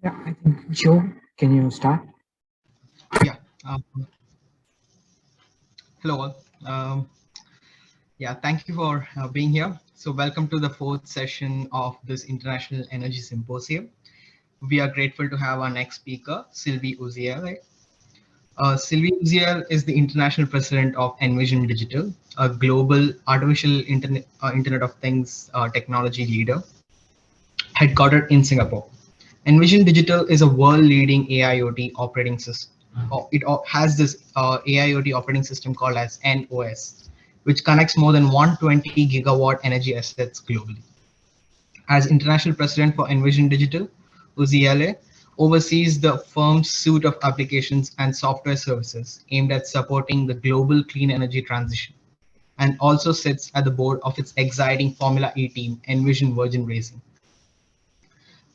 Yeah, I think Joe, can you start? Yeah. Hello all. Yeah, thank you for being here. So welcome to the fourth session of this International Energy Symposium. We are grateful to have our next speaker, Sylvie Uziel. Sylvie Uziel is the international president of Envision Digital, a global artificial Internet of Things technology leader, headquartered in Singapore. Envision Digital is a world-leading AIoT operating system. Has this AIoT operating system called as NOS, which connects more than 120 gigawatt energy assets globally. As international president for Envision Digital, Uziele oversees the firm's suite of applications and software services aimed at supporting the global clean energy transition, and also sits at the board of its exciting Formula E team, Envision Virgin Racing.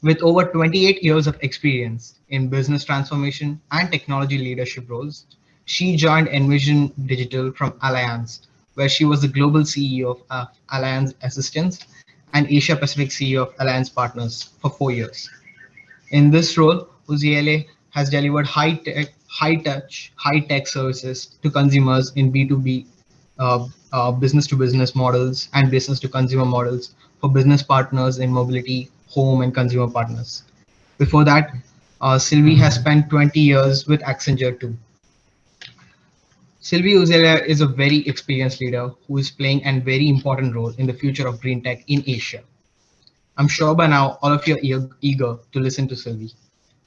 With over 28 years of experience in business transformation and technology leadership roles, she joined Envision Digital from Allianz, where she was the global CEO of Allianz Assistance and Asia Pacific CEO of Allianz Partners for 4 years. In this role, Uziele has delivered high-tech services to consumers in B2B, business-to-business models and business-to-consumer models for business partners in mobility, home, and consumer partners. Before that, Sylvie has spent 20 years with Accenture too. Sylvie Uziele is a very experienced leader who is playing a very important role in the future of green tech in Asia. I'm sure by now all of you are eager to listen to Sylvie.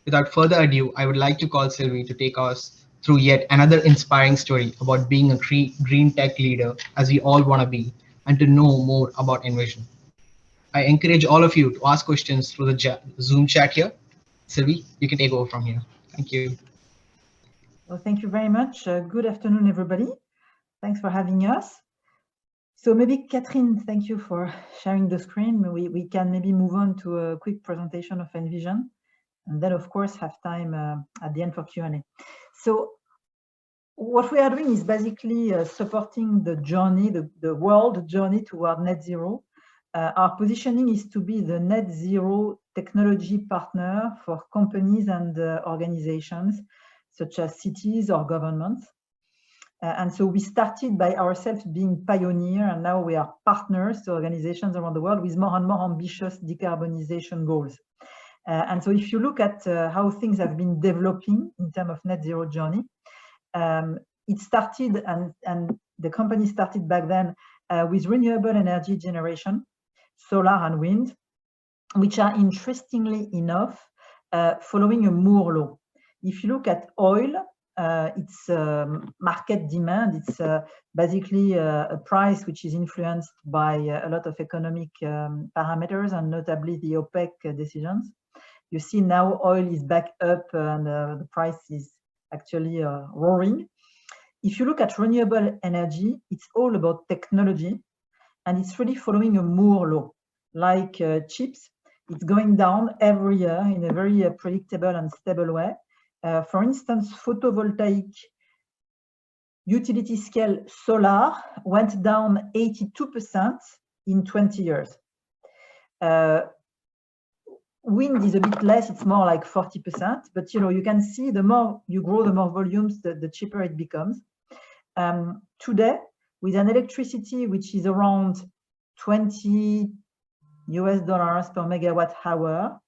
Without further ado, I would like to call Sylvie to take us through yet another inspiring story about being a green tech leader, as we all want to be, and to know more about Envision. I encourage all of you to ask questions through the Zoom chat here. Sylvie, you can take over from here. Thank you. Well, thank you very much. Good afternoon, everybody. Thanks for having us. So maybe Catherine, thank you for sharing the screen. We can maybe move on to a quick presentation of Envision, and then of course have time at the end for Q&A. So what we are doing is basically supporting the journey, the world journey toward net zero. Our positioning is to be the net zero technology partner for companies and organizations such as cities or governments. And so we started by ourselves being pioneer, and now we are partners to organizations around the world with more and more ambitious decarbonization goals. And so if you look at how things have been developing in terms of net zero journey, it started and the company started back then with renewable energy generation, solar and wind, which are interestingly enough following a Moore law. If you look at oil, it's market demand. It's basically a price which is influenced by a lot of economic parameters, and notably the OPEC decisions. You see now oil is back up and the price is actually roaring. If you look at renewable energy, it's all about technology, and it's really following a Moore law. Like chips, it's going down every year in a very predictable and stable way. For instance, photovoltaic utility scale solar went down 82% in 20 years. Wind is a bit less, it's more like 40%, but you can see the more you grow, the more volumes, the cheaper it becomes. Today, with an electricity which is around $20 per megawatt hour,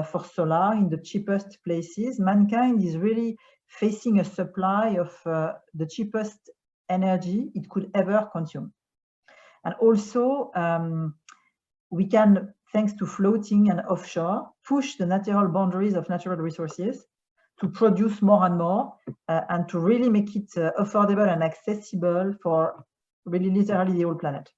for solar in the cheapest places, mankind is really facing a supply of the cheapest energy it could ever consume. And also, we can, thanks to floating and offshore, push the natural boundaries of natural resources to produce more and more and to really make it affordable and accessible for really literally the whole planet.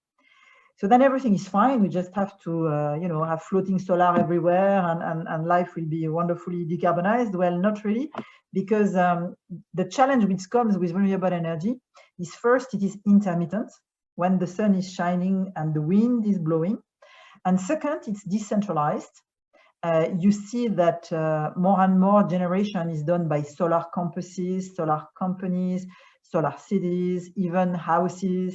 So then everything is fine. We just have to, have floating solar everywhere, and life will be wonderfully decarbonized. Well, not really, because the challenge which comes with renewable energy is, first, it is intermittent when the sun is shining and the wind is blowing, and second, it's decentralized. You see that more and more generation is done by solar campuses, solar companies, solar cities, even houses,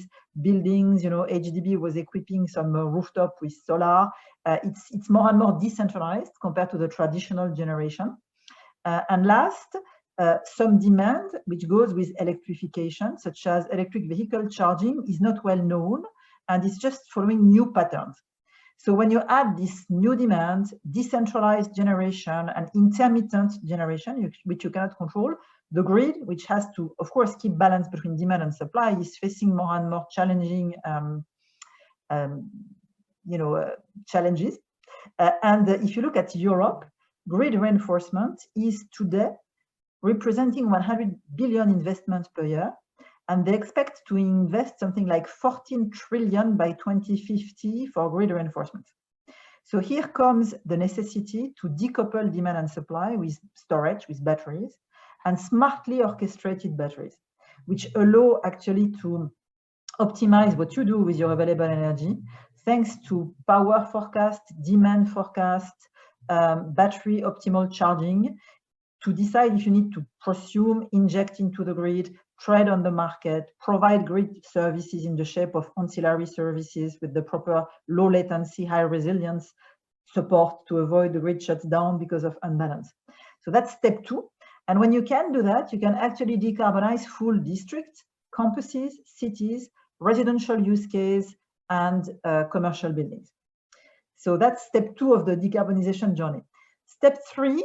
buildings. You know, HDB was equipping some rooftop with solar. It's more and more decentralized compared to the traditional generation. And last, some demand which goes with electrification, such as electric vehicle charging, is not well known and is just following new patterns. So when you add this new demand, decentralized generation and intermittent generation, which you cannot control, the grid, which has to, of course, keep balance between demand and supply, is facing more and more challenging, challenges. And if you look at Europe, grid reinforcement is today representing 100 billion investments per year, and they expect to invest something like 14 trillion by 2050 for grid reinforcement. So here comes the necessity to decouple demand and supply with storage, with batteries, and smartly orchestrated batteries, which allow actually to optimize what you do with your available energy, thanks to power forecast, demand forecast, battery optimal charging, to decide if you need to prosume, inject into the grid, trade on the market, provide grid services in the shape of ancillary services with the proper low latency, high resilience support to avoid the grid shuts down because of unbalance. So that's step 2. And when you can do that, you can actually decarbonize full districts, campuses, cities, residential use case, and commercial buildings. So that's step 2 of the decarbonization journey. Step 3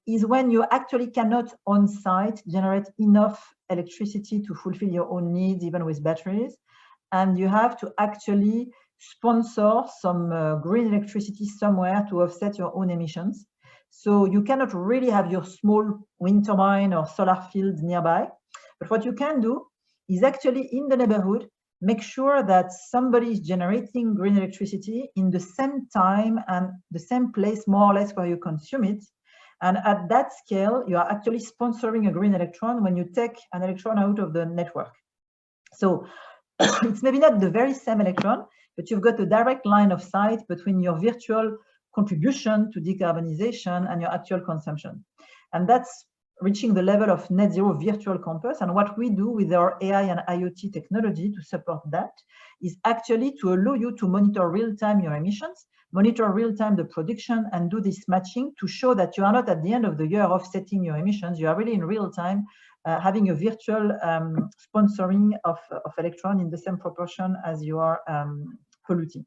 is when you actually cannot on-site generate enough electricity to fulfill your own needs, even with batteries. And you have to actually sponsor some green electricity somewhere to offset your own emissions. So you cannot really have your small wind turbine or solar field nearby. But what you can do is actually in the neighborhood, make sure that somebody is generating green electricity in the same time and the same place, more or less, where you consume it. And at that scale, you are actually sponsoring a green electron when you take an electron out of the network. So it's maybe not the very same electron, but you've got a direct line of sight between your virtual contribution to decarbonization and your actual consumption. And that's reaching the level of net zero virtual campus. And what we do with our AI and IoT technology to support that is actually to allow you to monitor real-time your emissions, monitor real-time the production, and do this matching to show that you are not at the end of the year offsetting your emissions. You are really in real time having a virtual sponsoring of electron in the same proportion as you are polluting.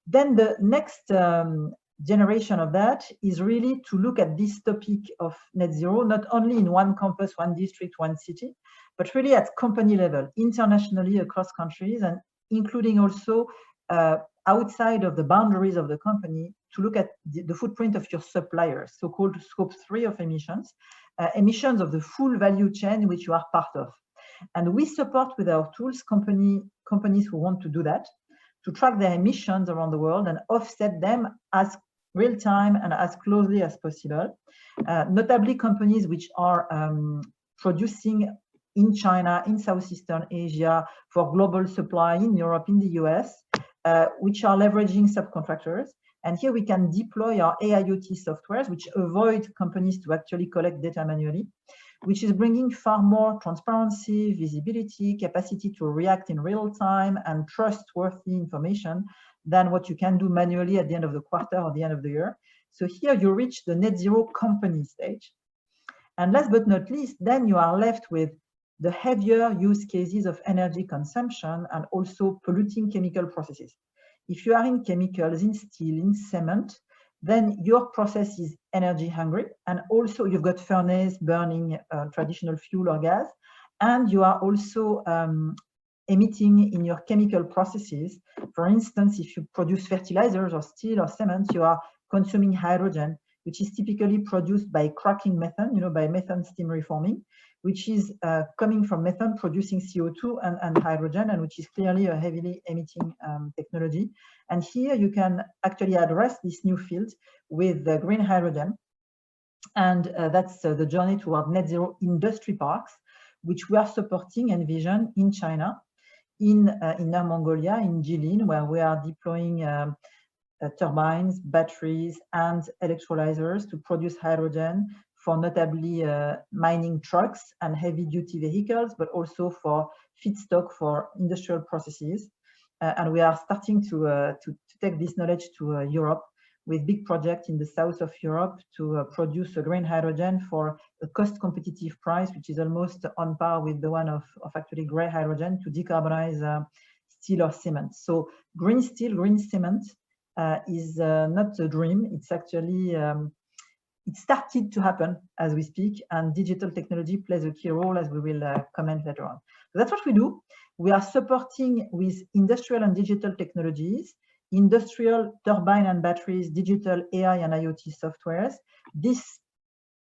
Then the next generation of that is really to look at this topic of net zero, not only in one campus, one district, one city, but really at company level, internationally across countries, and including also outside of the boundaries of the company, to look at the footprint of your suppliers, so-called scope 3 of emissions, emissions of the full value chain which you are part of. And we support with our tools companies who want to do that, to track their emissions around the world and offset them as real time and as closely as possible. Notably companies which are producing in China, in Southeastern Asia, for global supply in Europe, in the US, which are leveraging subcontractors. And here we can deploy our AIoT softwares, which avoid companies to actually collect data manually, which is bringing far more transparency, visibility, capacity to react in real time, and trustworthy information than what you can do manually at the end of the quarter or the end of the year. So here you reach the net zero company stage. And last but not least, then you are left with the heavier use cases of energy consumption and also polluting chemical processes. If you are in chemicals, in steel, in cement, then your process is energy hungry, and also you've got furnace burning traditional fuel or gas, and you are also emitting in your chemical processes. For instance, if you produce fertilizers or steel or cement, you are consuming hydrogen, which is typically produced by cracking methane, by methane steam reforming, which is coming from methane producing CO2 and hydrogen, and which is clearly a heavily emitting technology. And here you can actually address this new field with green hydrogen. And that's the journey toward net zero industry parks, which we are supporting Envision in China, in Inner Mongolia, in Jilin, where we are deploying turbines, batteries, and electrolyzers to produce hydrogen for notably mining trucks and heavy-duty vehicles, but also for feedstock for industrial processes. And we are starting to take this knowledge to Europe with big projects in the south of Europe to produce a green hydrogen for a cost-competitive price, which is almost on par with the one of actually gray hydrogen to decarbonize steel or cement. So green steel, green cement is not a dream. It's actually, it started to happen as we speak, and digital technology plays a key role, as we will comment later on. So that's what we do. We are supporting with industrial and digital technologies, industrial turbine and batteries, digital AI and IoT softwares. This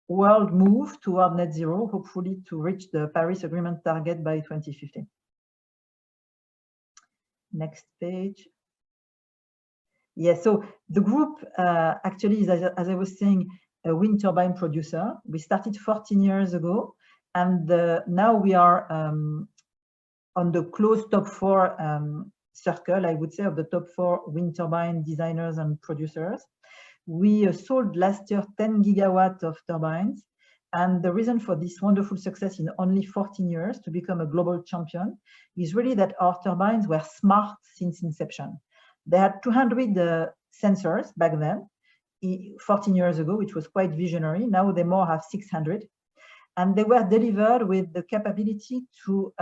world move toward net zero, hopefully to reach the Paris Agreement target by 2050. Next page. Yes, so the group actually is, as I was saying, a wind turbine producer. We started 14 years ago, and now we are on the close top 4 circle, I would say, of the top 4 wind turbine designers and producers. We sold last year 10 gigawatts of turbines. And the reason for this wonderful success in only 14 years to become a global champion is really that our turbines were smart since inception. They had 200 sensors back then, 14 years ago, which was quite visionary. Now they more have 600. And they were delivered with the capability to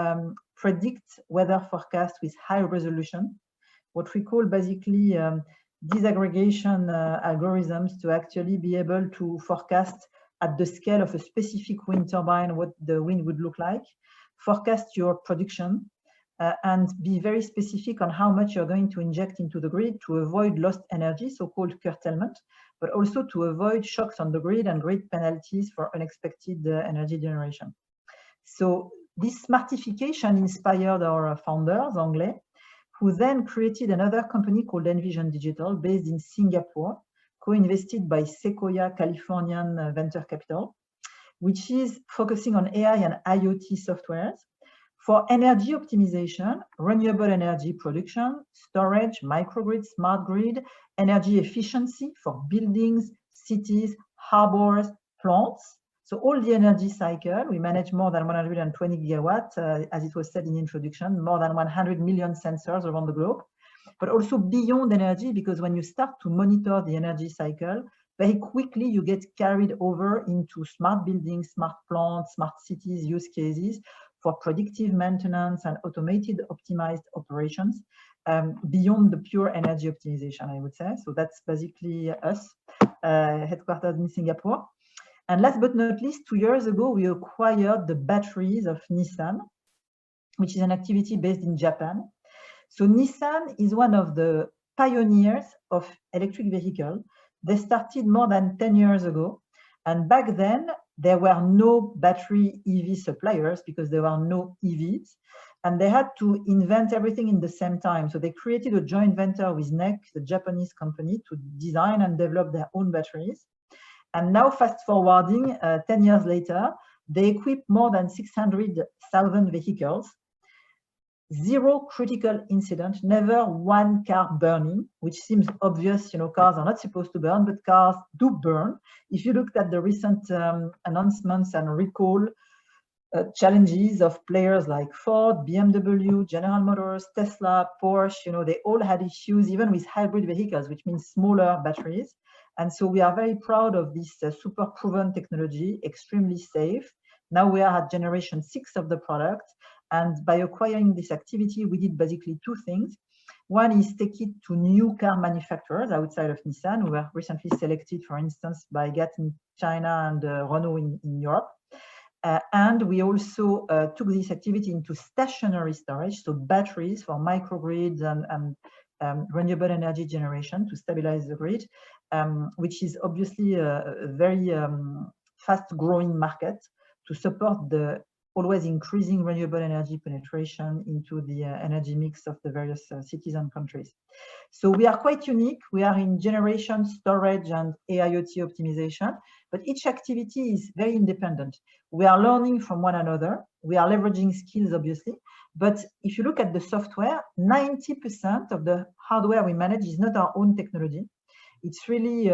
predict weather forecast with high resolution, what we call basically disaggregation algorithms to actually be able to forecast at the scale of a specific wind turbine what the wind would look like, forecast your production, and be very specific on how much you're going to inject into the grid to avoid lost energy, so-called curtailment, but also to avoid shocks on the grid and grid penalties for unexpected energy generation. So this smartification inspired our founders, Anglais, who then created another company called Envision Digital based in Singapore, co-invested by Sequoia Californian Venture Capital, which is focusing on AI and IoT softwares for energy optimization, renewable energy production, storage, microgrid, smart grid, energy efficiency for buildings, cities, harbors, plants. So all the energy cycle, we manage more than 120 gigawatts, as it was said in the introduction, more than 100 million sensors around the globe, but also beyond energy, because when you start to monitor the energy cycle, very quickly you get carried over into smart buildings, smart plants, smart cities use cases for predictive maintenance and automated optimized operations beyond the pure energy optimization, I would say. So that's basically us, headquartered in Singapore. And last but not least, 2 years ago, we acquired the batteries of Nissan, which is an activity based in Japan. So Nissan is one of the pioneers of electric vehicle. They started more than 10 years ago. And back then, there were no battery EV suppliers because there were no EVs. And they had to invent everything in the same time. So they created a joint venture with NEC, the Japanese company, to design and develop their own batteries. And now, fast forwarding, 10 years later, they equip more than 600,000 vehicles, 0 critical incident, never one car burning, which seems obvious, you know, cars are not supposed to burn, but cars do burn. If you looked at the recent announcements and recall challenges of players like Ford, BMW, General Motors, Tesla, Porsche, you know, they all had issues, even with hybrid vehicles, which means smaller batteries. And so we are very proud of this super proven technology, extremely safe. Now we are at generation 6 of the product. And by acquiring this activity, we did basically 2 things. One is take it to new car manufacturers outside of Nissan, who were recently selected, for instance, by GAT in China and Renault in Europe. And we also took this activity into stationary storage, so batteries for microgrids and renewable energy generation to stabilize the grid, which is obviously a very fast-growing market to support the always increasing renewable energy penetration into the energy mix of the various cities and countries. So we are quite unique. We are in generation, storage, and AIoT optimization, but each activity is very independent. We are learning from one another. We are leveraging skills, obviously, but if you look at the software, 90% of the hardware we manage is not our own technology. It's really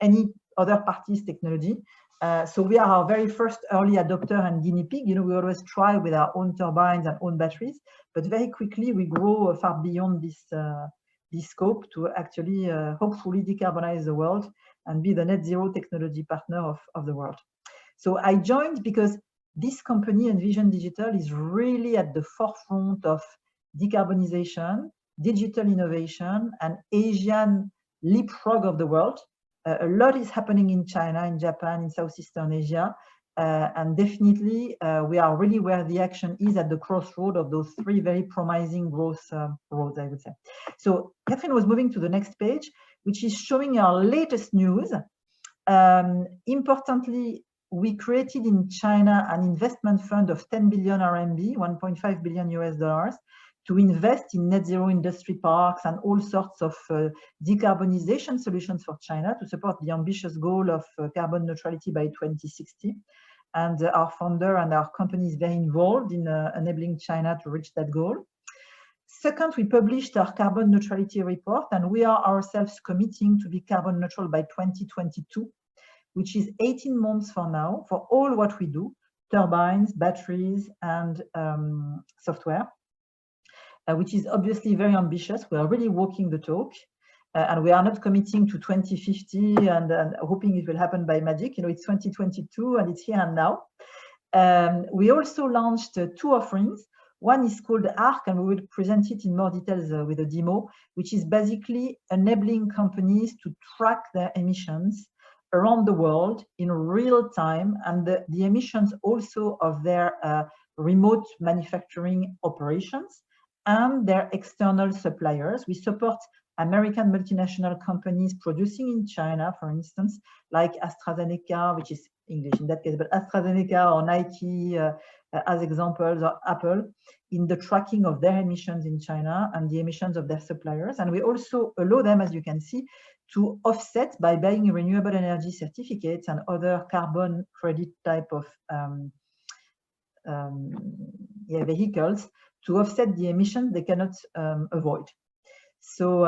any other party's technology. So we are our very first early adopter and guinea pig. You know, we always try with our own turbines and own batteries, but very quickly we grow far beyond this scope to actually hopefully decarbonize the world and be the net zero technology partner of the world. So I joined because this company, Envision Digital, is really at the forefront of decarbonization, digital innovation, and Asian leapfrog of the world. A lot is happening in China, in Japan, in Southeastern Asia, and definitely we are really where the action is at the crossroad of those three very promising growth roads, I would say. So Catherine was moving to the next page, which is showing our latest news. Importantly, we created in China an investment fund of 10 billion RMB, 1.5 billion US dollars, to invest in net zero industry parks and all sorts of decarbonization solutions for China to support the ambitious goal of carbon neutrality by 2060. And our founder and our company is very involved in enabling China to reach that goal. Second, we published our carbon neutrality report, and we are ourselves committing to be carbon neutral by 2022, which is 18 months from now for all what we do, turbines, batteries, and software. Which is obviously very ambitious. We are really walking the talk, and we are not committing to 2050 and hoping it will happen by magic. You know, it's 2022 and it's here and now. We also launched two offerings. One is called ARC, and we will present it in more details with a demo, which is basically enabling companies to track their emissions around the world in real time, and the emissions also of their remote manufacturing operations and their external suppliers. We support American multinational companies producing in China, for instance, like AstraZeneca, which is English in that case, but AstraZeneca or Nike as examples, or Apple, in the tracking of their emissions in China and the emissions of their suppliers. And we also allow them, as you can see, to offset by buying renewable energy certificates and other carbon credit type of vehicles to offset the emissions they cannot avoid. So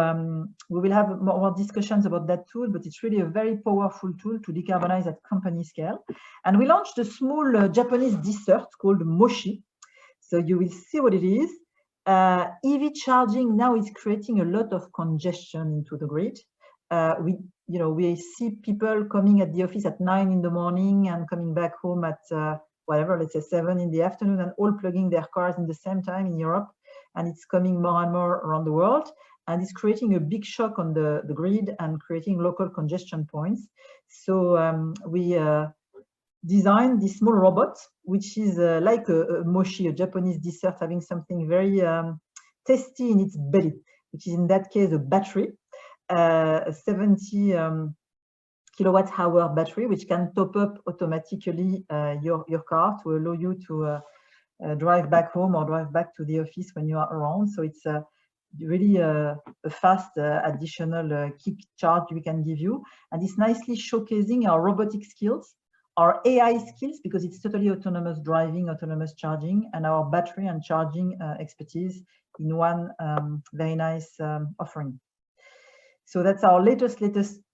we will have more discussions about that tool, but it's really a very powerful tool to decarbonize at company scale. And we launched a small Japanese dessert called mochi. So you will see what it is. EV charging now is creating a lot of congestion into the grid. We see people coming at the office at 9 in the morning and coming back home at whatever, let's say 7 in the afternoon, and all plugging their cars in the same time in Europe. And it's coming more and more around the world. And it's creating a big shock on the grid and creating local congestion points. So we designed this small robot, which is like a mochi, a Japanese dessert, having something very tasty in its belly, which is in that case a battery, a 70 kilowatt-hour battery, which can top up automatically your car to allow you to drive back home or drive back to the office when you are around. So it's really a fast additional kick charge we can give you. And it's nicely showcasing our robotic skills, our AI skills, because it's totally autonomous driving, autonomous charging, and our battery and charging expertise in one very nice offering. So that's our latest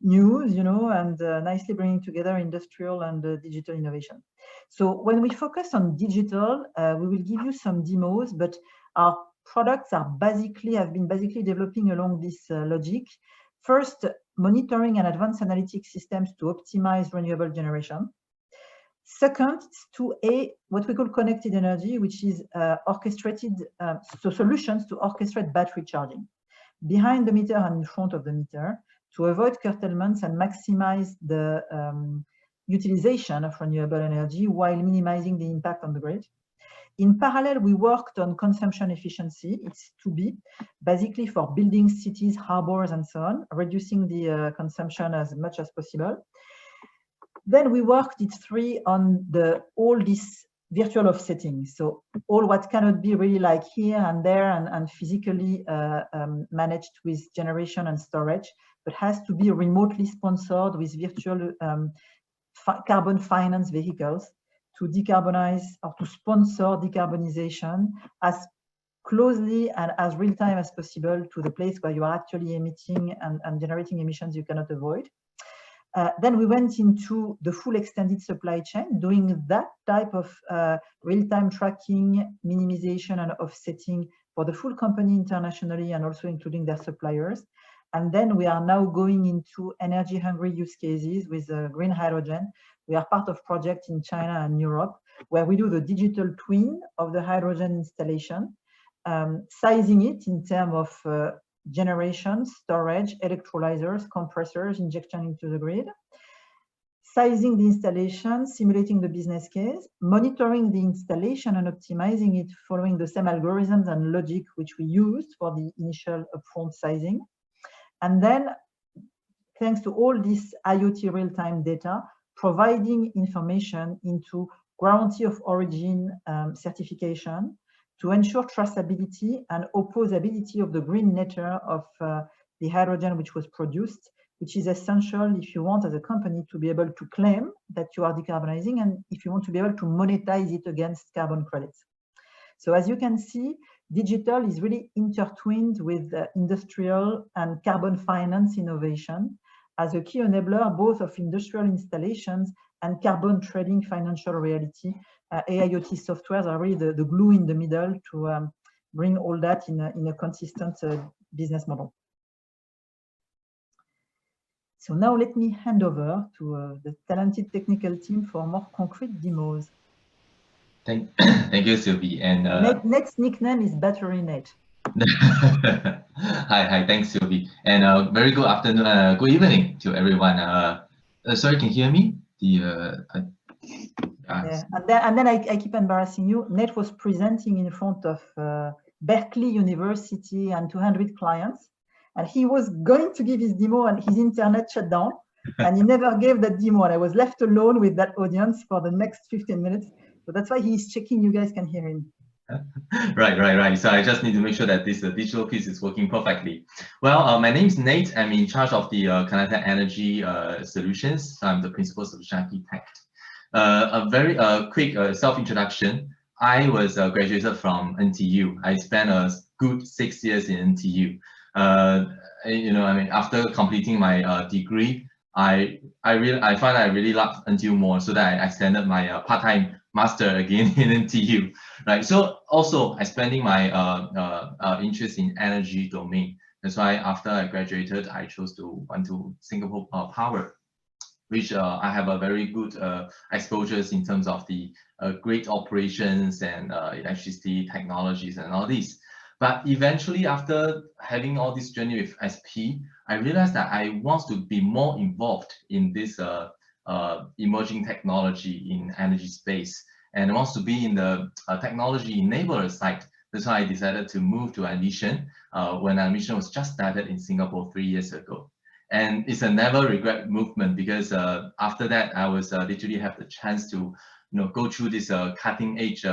news, and nicely bringing together industrial and digital innovation. So when we focus on digital, we will give you some demos, but our products have been developing along this logic. First, monitoring and advanced analytics systems to optimize renewable generation. Second, it's what we call connected energy, which is orchestrated, solutions to orchestrate battery charging behind the meter and in front of the meter to avoid curtailments and maximize the utilization of renewable energy while minimizing the impact on the grid. In parallel, we worked on consumption efficiency. It's 2B, basically for building cities, harbors, and so on, reducing the consumption as much as possible. Then we worked at 3 on all this virtual offsetting. So all what cannot be really like here and there and physically managed with generation and storage, but has to be remotely sponsored with virtual carbon finance vehicles to decarbonize or to sponsor decarbonization as closely and as real time as possible to the place where you are actually emitting and generating emissions you cannot avoid. Then we went into the full extended supply chain, doing that type of real-time tracking, minimization, and offsetting for the full company internationally and also including their suppliers. And then we are now going into energy-hungry use cases with green hydrogen. We are part of projects in China and Europe where we do the digital twin of the hydrogen installation, sizing it in terms of generation, storage, electrolyzers, compressors, injection into the grid, sizing the installation, simulating the business case, monitoring the installation and optimizing it following the same algorithms and logic which we used for the initial upfront sizing. And then, thanks to all this IoT real-time data, providing information into guarantee of origin certification to ensure traceability and opposability of the green nature of the hydrogen which was produced, which is essential if you want as a company to be able to claim that you are decarbonizing and if you want to be able to monetize it against carbon credits. So as you can see, digital is really intertwined with industrial and carbon finance innovation as a key enabler both of industrial installations and carbon trading financial reality. AIoT softwares are really the glue in the middle to bring all that in a consistent business model. So now let me hand over to the talented technical team for more concrete demos. Thank you, Sylvie. And Net's nickname is Battery Net. Hi, thanks, Sylvie. And very good afternoon, good evening to everyone. Sorry, can you hear me? Yeah, and then I keep embarrassing you. Net was presenting in front of Berkeley University and 200 clients, and he was going to give his demo and his internet shut down, and he never gave that demo, and I was left alone with that audience for the next 15 minutes. So that's why he's checking you guys can hear him. Right. So I just need to make sure that this digital piece is working perfectly. Well, my name is Nate. I'm in charge of the Cleantech Energy Solutions. I'm the principal solution architect. A very quick self-introduction. I was graduated from NTU. I spent a good 6 years in NTU. After completing my degree, I find I really loved NTU more, so that I extended my part-time master again in NTU, right? So also I spending my interest in energy domain. That's why after I graduated, I chose to went to Singapore Power, which I have a very good exposures in terms of the great operations and electricity technologies and all these. But eventually, after having all this journey with SP, I realized that I want to be more involved in this emerging technology in energy space, and wants to be in the technology enabler side. That's why I decided to move to Envision when Envision was just started in Singapore 3 years ago. And it's a never regret movement, because after that, I was literally have the chance to go through this cutting edge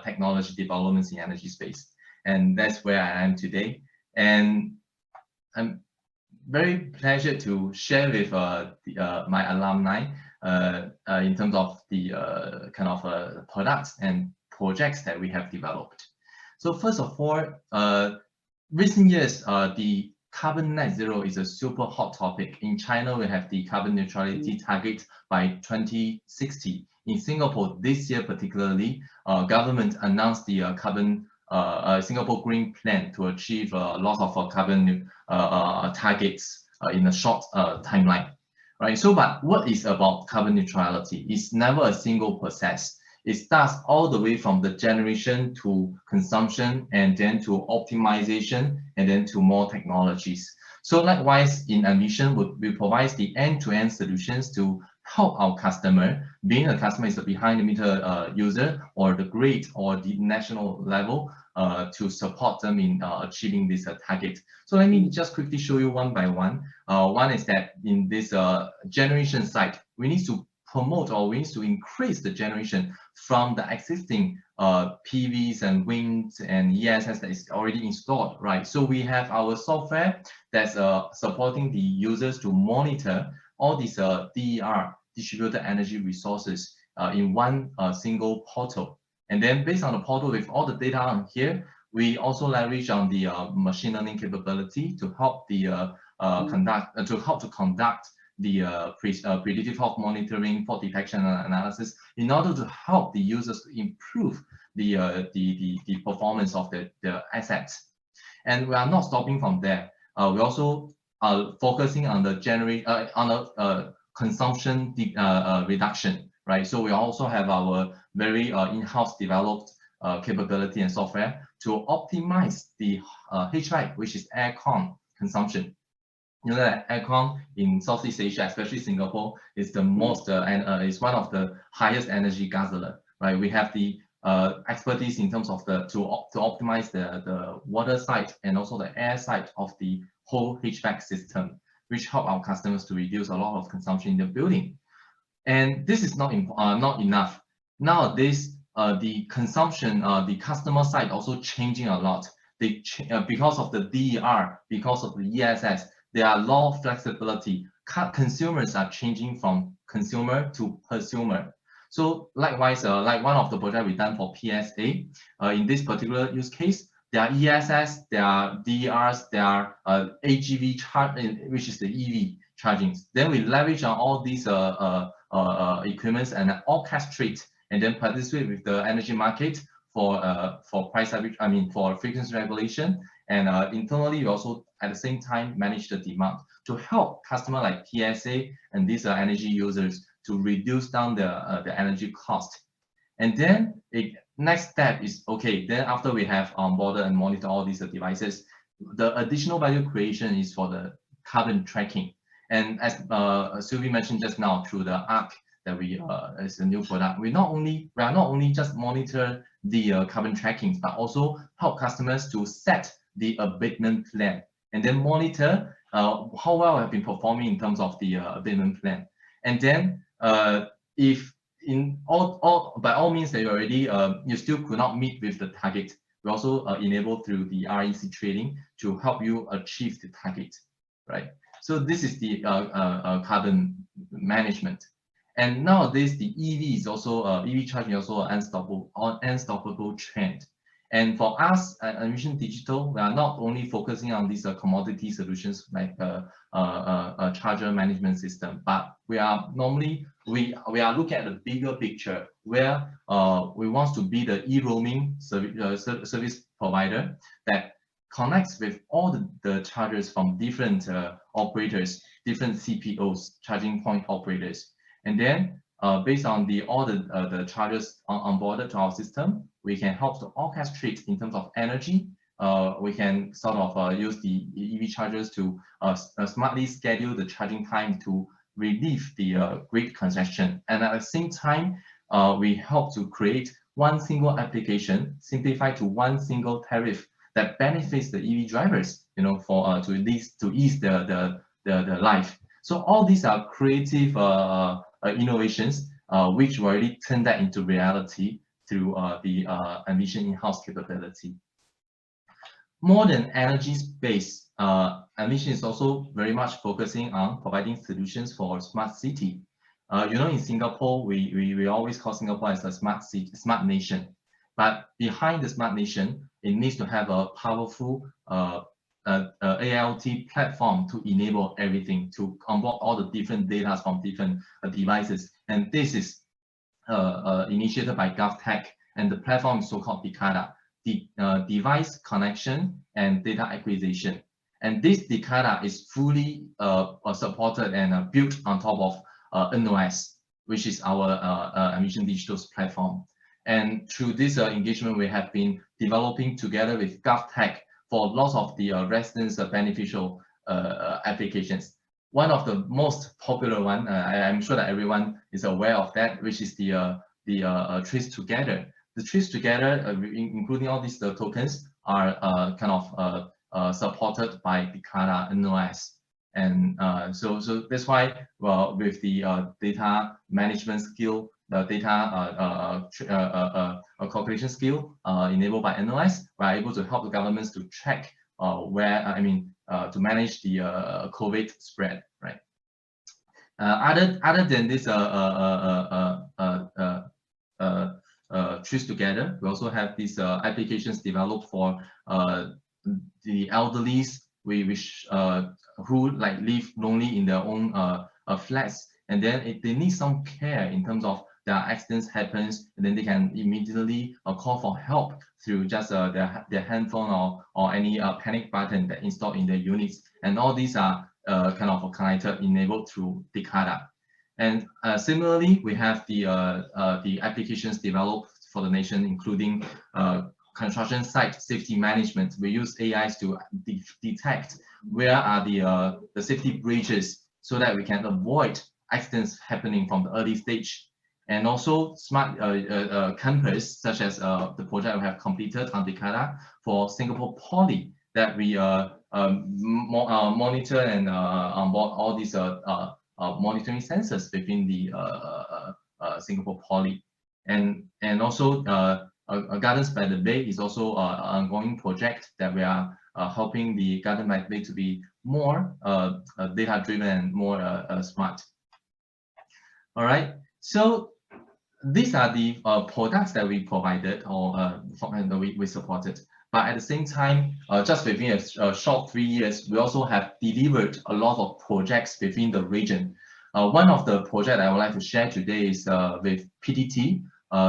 technology developments in energy space. And that's where I am today. And I'm very pleasure to share with my alumni in terms of the kind of products and projects that we have developed. So first of all, recent years, the carbon net zero is a super hot topic. In China, we have the carbon neutrality target by 2060. In Singapore, this year particularly, government announced the Singapore Green Plan to achieve loss of carbon targets in a short timeline, right? So, but what is about carbon neutrality? It's never a single process. It starts all the way from the generation to consumption, and then to optimization, and then to more technologies. So likewise, in Envision, we provide the end-to-end solutions to help our customer, being a customer is a behind-the-meter user or the grid or the national level, to support them in achieving this target. So let me just quickly show you one by one. One is that in this generation side, we need to promote, or we need to increase the generation from the existing PVs and winds and ESS that is already installed, right? So we have our software that's supporting the users to monitor all these DER, distributed energy resources, in one single portal. And then based on the portal with all the data on here, we also leverage on the machine learning capability to help the conduct predictive health monitoring, fault detection and analysis, in order to help the users to improve the performance of the assets. And we are not stopping from there. We also are focusing on the consumption reduction, right? So we also have our very in-house developed capability and software to optimize the HVAC, which is aircon consumption. You know that aircon in Southeast Asia, especially Singapore, is the most and is one of the highest energy guzzler, right? We have the expertise in terms of to optimize the water side and also the air side of the whole HVAC system, which help our customers to reduce a lot of consumption in the building. And this is not enough. Nowadays, the consumption, the customer side also changing a lot. Because of the DER, because of the ESS, there are a lot of flexibility. Consumers are changing from consumer to prosumer. So likewise, like one of the projects we done for PSA, in this particular use case, there are ESS, there are DERs, there are AGV charge, which is the EV charging. Then we leverage on all these equipments and orchestrate and then participate with the energy market for price, for frequency regulation, and internally we also at the same time manage the demand to help customers like PSA and these energy users to reduce down the energy cost. And then next step is, okay, then after we have onboarded and monitor all these devices, the additional value creation is for the carbon tracking. And as Sylvie mentioned just now, through the ARC that is a new product, we are not only just monitor the carbon tracking, but also help customers to set the abatement plan and then monitor how well have been performing in terms of the abatement plan. And then if in by all means that you already you still could not meet with the target, we also enable through the REC trading to help you achieve the target, right? So this is the carbon management. And nowadays the EV is also EV charging also an unstoppable trend. And for us at Envision Digital, we are not only focusing on these commodity solutions like a charger management system, but we are normally we are looking at the bigger picture where we want to be the e-roaming service provider that connects with all the chargers from different operators, different CPOs, charging point operators, and then based on all the chargers onboarded to our system, we can help to orchestrate in terms of energy. We can sort of use the EV chargers to smartly schedule the charging time to relieve the grid congestion. And at the same time, we help to create one single application, simplified to one single tariff that benefits the EV drivers, you know, for to ease the life. So all these are creative innovations which we already turned that into reality through the Envision in-house capability. More than energy space, Envision is also very much focusing on providing solutions for smart city. You know, in Singapore, we always call Singapore as a smart city, smart nation. But behind the smart nation, it needs to have a powerful AIoT platform to enable everything, to onboard all the different data from different devices. And this is initiated by GovTech, and the platform is so-called Dicada, the device connection and data acquisition. And this Dicada is fully supported and built on top of NOS, which is our Envision Digital's platform. And through this engagement, we have been developing together with GovTech for lots of the residents' beneficial applications. One of the most popular one, I'm sure that everyone is aware of that, which is the Trace Together. The Trace Together, including all these tokens, are kind of supported by Dicada NOS. And so that's why, well, with the data management skill, the data calculation skill enabled by NOS, we're able to help the governments to track to manage the COVID spread, right? Other than this Trace Together, we also have these applications developed for the elderlies, who like live lonely in their own flats, and then they need some care in terms of their accidents happens, and then they can immediately call for help through just their handphone or any panic button that installed in their units, and all these are kind of connected, enabled through Digitization. And similarly, we have the applications developed for the nation, including construction site safety management. We use AIs to detect where are the safety breaches so that we can avoid accidents happening from the early stage. And also smart campus, such as the project we have completed on Digitization for Singapore Poly, that we monitor and onboard all these monitoring sensors within the Singapore Poly. And also Gardens by the Bay is also an ongoing project that we are helping the Garden by the Bay to be more data-driven and more smart. All right, so these are the products that we provided or we supported. But at the same time, just within a short 3 years, we also have delivered a lot of projects within the region. One of the projects I would like to share today is with PTT.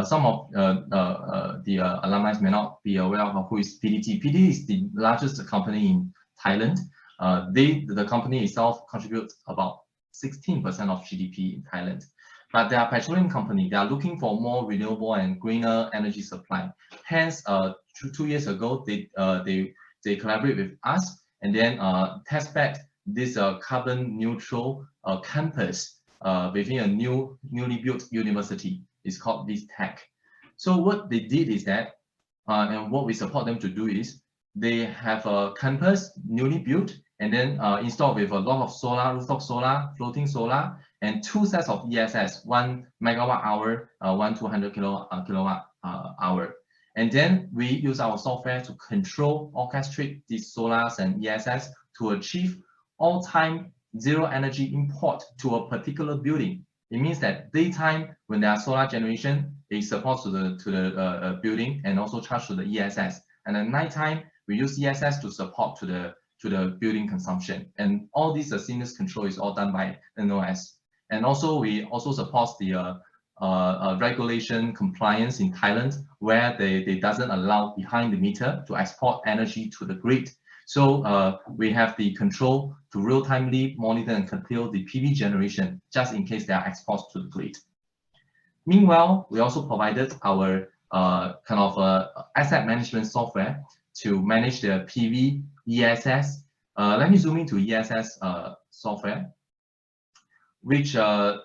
Some of the alumni may not be aware of who is PTT. PTT is the largest company in Thailand. The company itself contributes about 16% of GDP in Thailand. But they are a petroleum company. They are looking for more renewable and greener energy supply. Hence, 2 years ago, they collaborate with us and then test bed this carbon neutral campus within a newly built university. It's called Cleantech. So what they did is that, and what we support them to do is, they have a campus newly built and then installed with a lot of solar, rooftop solar, floating solar, and 2 sets of ESS, 1 megawatt hour, 1 200 kilowatt hour. And then we use our software to control, orchestrate these solars and ESS to achieve all-time zero energy import to a particular building. It means that daytime, when there are solar generation, it supports to the building and also charge to the ESS. And at nighttime, we use ESS to support to the building consumption. And all these seamless control is all done by NOS. And also we also support the regulation compliance in Thailand, where they doesn't allow behind the meter to export energy to the grid. So we have the control to real-timely monitor and curtail the PV generation just in case there are exports to the grid. Meanwhile, we also provided our kind of asset management software to manage the PV ESS. Let me zoom into ESS software, which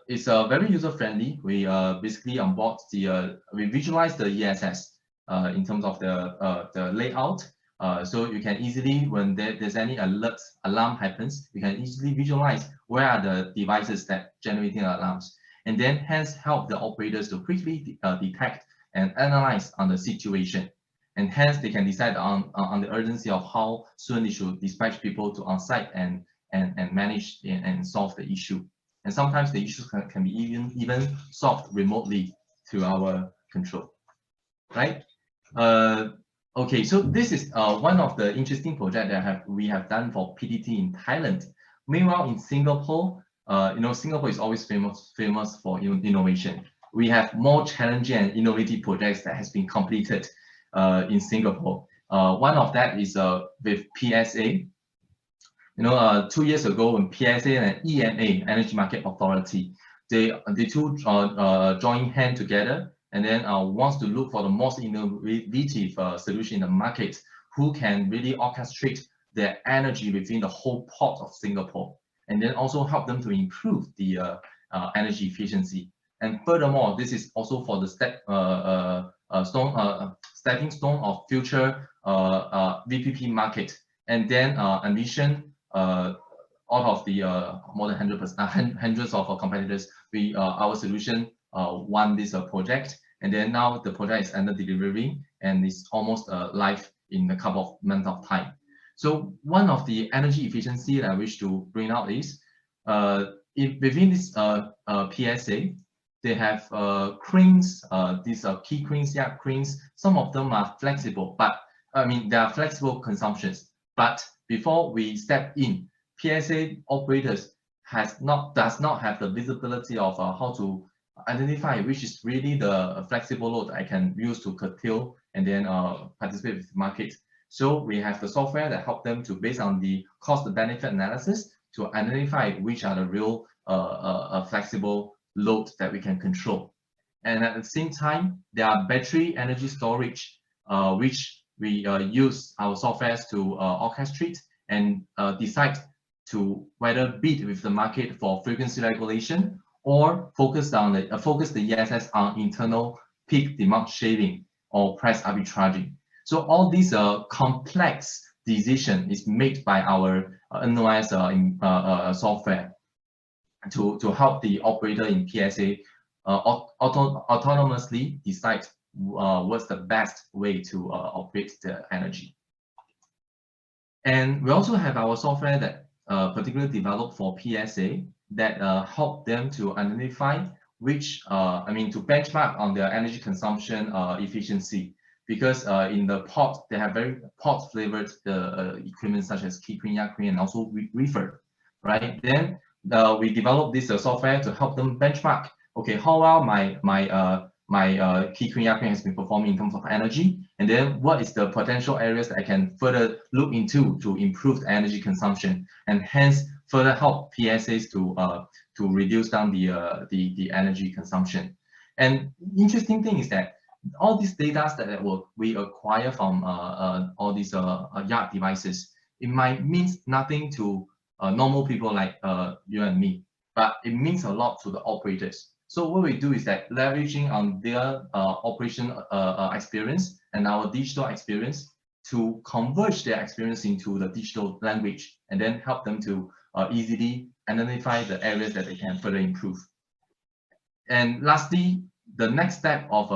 is very user-friendly. We basically onboard we visualize the ESS in terms of the layout. So you can easily, when there's any alarm happens, you can easily visualize where are the devices that generating alarms, and then hence help the operators to quickly detect and analyze on the situation. And hence they can decide on the urgency of how soon they should dispatch people to on-site and manage and solve the issue. And sometimes the issues can be even solved remotely through our control, right? Okay, so this is one of the interesting projects that we have done for PTT in Thailand. Meanwhile, in Singapore, Singapore is always famous for innovation. We have more challenging and innovative projects that has been completed in Singapore. One of that is with PSA. 2 years ago, when PSA and EMA, Energy Market Authority, they two join hand together and then wants to look for the most innovative solution in the market, who can really orchestrate their energy within the whole port of Singapore, and then also help them to improve the energy efficiency. And furthermore, this is also for the stepping stone of future VPP market. And then Envision, out of the more than hundreds of competitors, our solution won this project, and then now the project is under delivery and is almost live in a couple of months of time. So one of the energy efficiency that I wish to bring out is within this PSA, they have cranes, these key cranes, cranes. Some of them are flexible, but they are flexible consumptions. But before we step in, PSA operators does not have the visibility of how to identify which is really the flexible load I can use to curtail and then participate with the market. So we have the software that help them to, based on the cost-benefit analysis, to identify which are the real flexible load that we can control. And at the same time, there are battery energy storage, which we use our softwares to orchestrate and decide to whether bid with the market for frequency regulation or focus the ESS on internal peak demand shaving or price arbitraging. So all these complex decision is made by our NOS software to help the operator in PSA autonomously decide what's the best way to operate the energy. And we also have our software that particularly developed for PSA that help them to identify which, to benchmark on their energy consumption efficiency. Because in the pot, they have very pot flavored equipment such as key cream, yak cream, and also reefer, right? Then we developed this software to help them benchmark. Okay, how well my key cream, yak cream has been performing in terms of energy, and then what is the potential areas that I can further look into to improve the energy consumption, and hence further help PSAs to reduce down the energy consumption. And interesting thing is that all these data that we acquire from all these yard devices, it might mean nothing to normal people like you and me, but it means a lot to the operators. So what we do is that leveraging on their operation experience and our digital experience to converge their experience into the digital language and then help them to easily identify the areas that they can further improve. And lastly, the next step of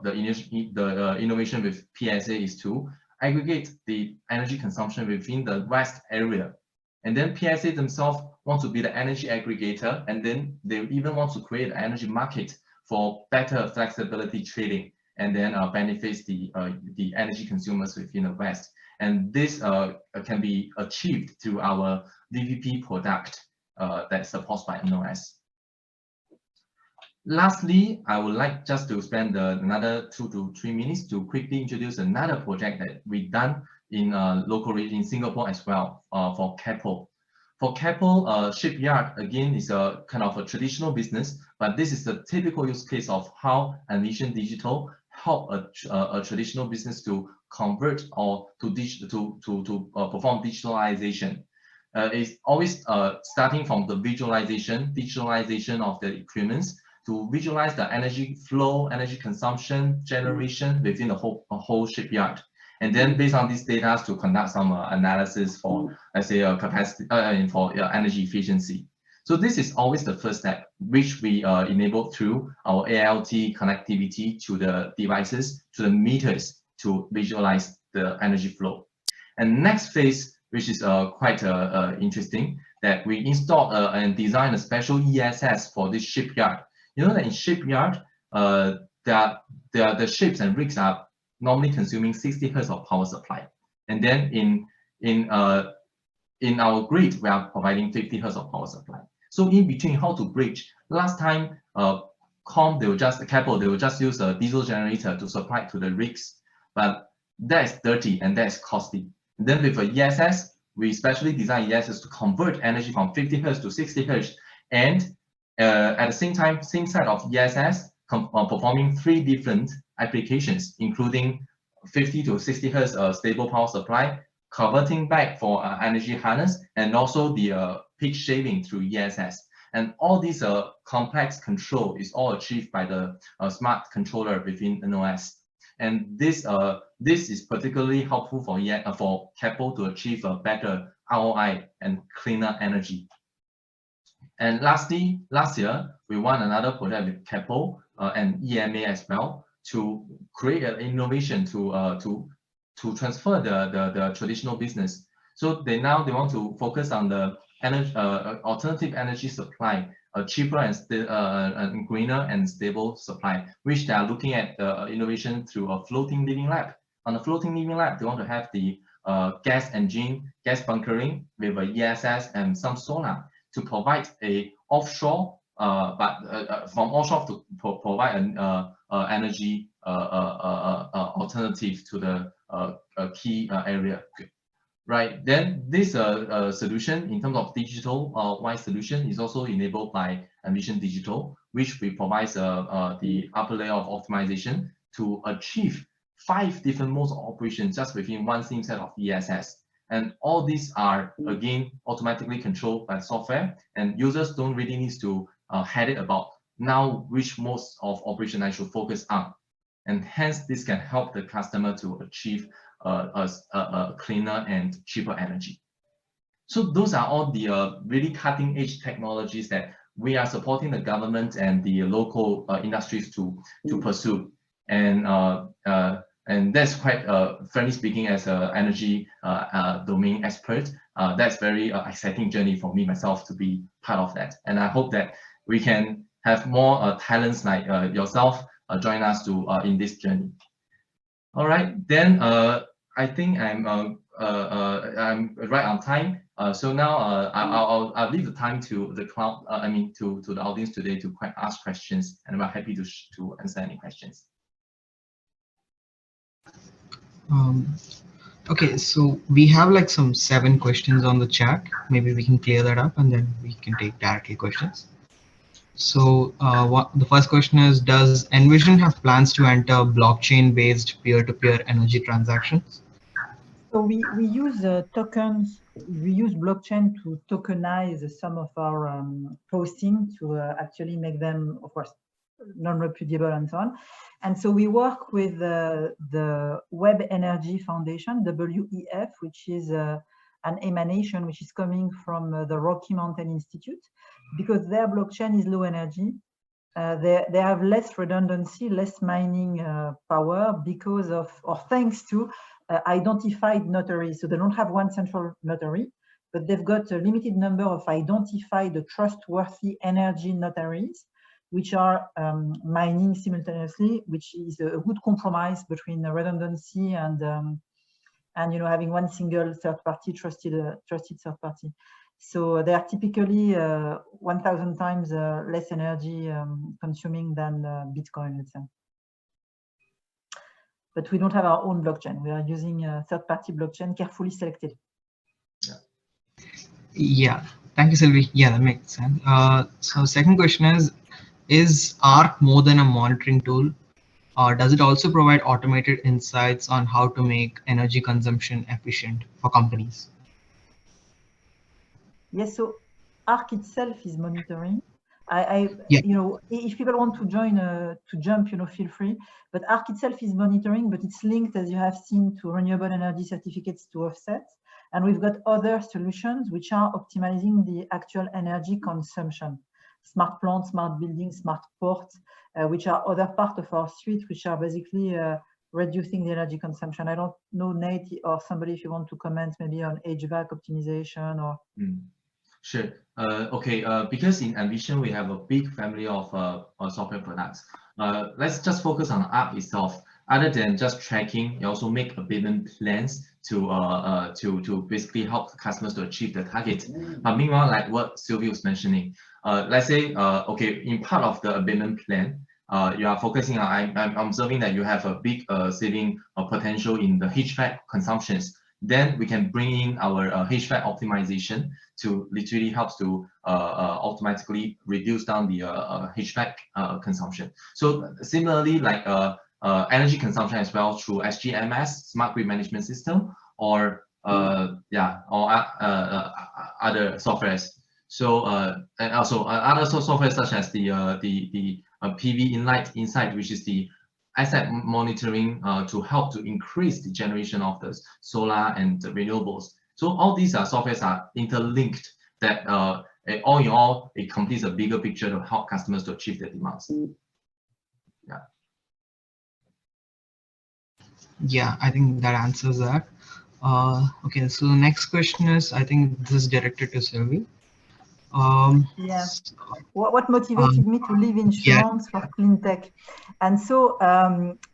the innovation with PSA is to aggregate the energy consumption within the West area. And then PSA themselves want to be the energy aggregator, and then they even want to create an energy market for better flexibility trading, and then benefits the energy consumers within the West. And this can be achieved through our DVP product that supports by NOS. Lastly, I would like just to spend another 2 to 3 minutes to quickly introduce another project that we've done in local region in Singapore as well for Keppel. For Keppel shipyard, again, is a kind of a traditional business, but this is the typical use case of how Envision Digital help a traditional business to convert or to perform digitalization. It's always starting from the digitalization of the equipments, to visualize the energy flow, energy consumption, generation within the whole shipyard. And then based on these data to conduct some analysis for, let's say, capacity for energy efficiency. So this is always the first step, which we enable through our ALT connectivity to the devices, to the meters, to visualize the energy flow. And next phase, which is quite interesting, that we install and design a special ESS for this shipyard. You know that in shipyard, the ships and rigs are normally consuming 60 Hertz of power supply. And then in our grid, we are providing 50 Hertz of power supply. So in between, how to bridge? Last time, Keppel, they will just use a diesel generator to supply to the rigs, but that is dirty and that is costly. And then with a ESS, we specially design ESS to convert energy from 50 Hertz to 60 Hertz, and at the same time, same set of ESS performing 3 different applications, including 50 to 60 Hertz stable power supply, converting back for energy harness, and also the peak shaving through ESS. And all these complex control is all achieved by the smart controller within NOS. And this is particularly helpful for Keppel to achieve a better ROI and cleaner energy. And lastly, last year, we won another project with Keppel and EMA as well to create an innovation to transfer the traditional business. So they want to focus on the energy, alternative energy supply, cheaper and greener and stable supply, which they are looking at the innovation through a floating living lab. On a floating living lab, they want to have the gas engine, gas bunkering with a ESS and some solar to provide a offshore, from offshore to provide an energy alternative to the key area. Right, then this solution in terms of digital wide solution is also enabled by Envision Digital, which we provide the upper layer of optimization to achieve 5 different modes of operation just within one same set of ESS. And all these are again automatically controlled by software, and users don't really need to head about now which modes of operation I should focus on. And hence this can help the customer to achieve a cleaner and cheaper energy. So those are all the really cutting edge technologies that we are supporting the government and the local industries to pursue. And that's quite, frankly speaking, as an energy domain expert, that's very exciting journey for me myself to be part of that. And I hope that we can have more talents like yourself join us to in this journey. All right, then I think I'm right on time. So now I'll leave the time to the crowd. To the audience today to ask questions, and we're happy to answer any questions. Okay, so we have like some 7 questions on the chat. Maybe we can clear that up and then we can take directly questions. So the first question is, does Envision have plans to enter blockchain-based peer-to-peer energy transactions? So we use tokens. We use blockchain to tokenize some of our posting to actually make them, of course, non-repudiable and so on. And so we work with the Web Energy Foundation, WEF, which is an emanation which is coming from the Rocky Mountain Institute, because their blockchain is low energy. They have less redundancy, less mining power because of, or thanks to identified notaries. So they don't have one central notary, but they've got a limited number of identified trustworthy energy notaries, which are mining simultaneously, which is a good compromise between the redundancy and having one single third party trusted third party. So they are typically 1,000 times less energy consuming than Bitcoin, let's say. But we don't have our own blockchain. We are using a third-party blockchain, carefully selected. Yeah, thank you, Sylvie. Yeah, that makes sense. So second question is ARC more than a monitoring tool? Or does it also provide automated insights on how to make energy consumption efficient for companies? Yes, so ARC itself is monitoring. Yeah. If people want to join, to jump, feel free. But ARC itself is monitoring, but it's linked, as you have seen, to renewable energy certificates to offset. And we've got other solutions which are optimizing the actual energy consumption. Smart plants, smart buildings, smart ports, which are other part of our suite, which are basically reducing the energy consumption. I don't know, Nate or somebody, if you want to comment maybe on HVAC optimization or. Sure. Okay. Because in Envision we have a big family of software products. Let's just focus on the app itself. Other than just tracking, you also make abatement plans to basically help the customers to achieve the target. But meanwhile, like what Sylvie was mentioning, let's say okay, in part of the abatement plan, you are focusing on. I'm observing that you have a big saving potential in the HVAC consumptions. Then we can bring in our HVAC optimization to literally help to automatically reduce down the HVAC consumption. So similarly, like energy consumption as well through SGMS, Smart Grid Management System, or other softwares. So and also other software such as the PV Insight, which is the asset monitoring to help to increase the generation of the solar and the renewables. So all these softwares are interlinked that all in all, it completes a bigger picture to help customers to achieve their demands. Yeah. Yeah, I think that answers that. Okay, so the next question is, I think this is directed to Sylvie. Yeah. What motivated me to leave insurance for Cleantech? And so,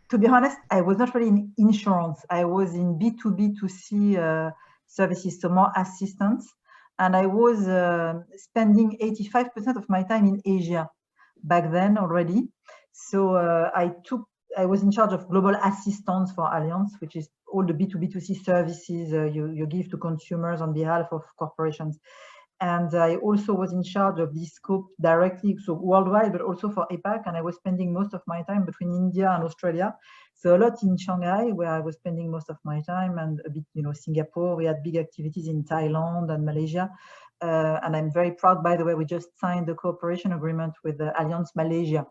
to be honest, I was not really in insurance. I was in B2B2C services, so more assistance. and I was spending 85% of my time in Asia back then already. So I was in charge of global assistance for Allianz, which is all the B2B2C services you give to consumers on behalf of corporations. And I also was in charge of this scope directly, so worldwide, but also for APAC. And I was spending most of my time between India and Australia. So a lot in Shanghai, where I was spending most of my time, and a bit, Singapore. We had big activities in Thailand and Malaysia. And I'm very proud, by the way, we just signed the cooperation agreement with Allianz Malaysia,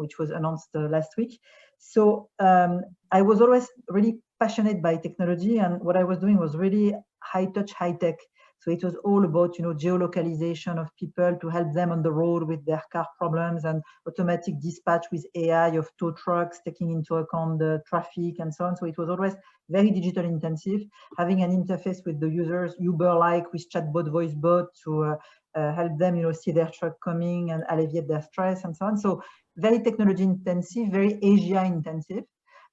which was announced last week. So I was always really passionate by technology, and what I was doing was really high touch, high tech. So it was all about, geolocalization of people to help them on the road with their car problems, and automatic dispatch with AI of tow trucks, taking into account the traffic and so on. So it was always very digital intensive, having an interface with the users, Uber-like with chatbot, voice bot to help them, see their truck coming and alleviate their stress and so on. So very technology intensive, very Asia intensive.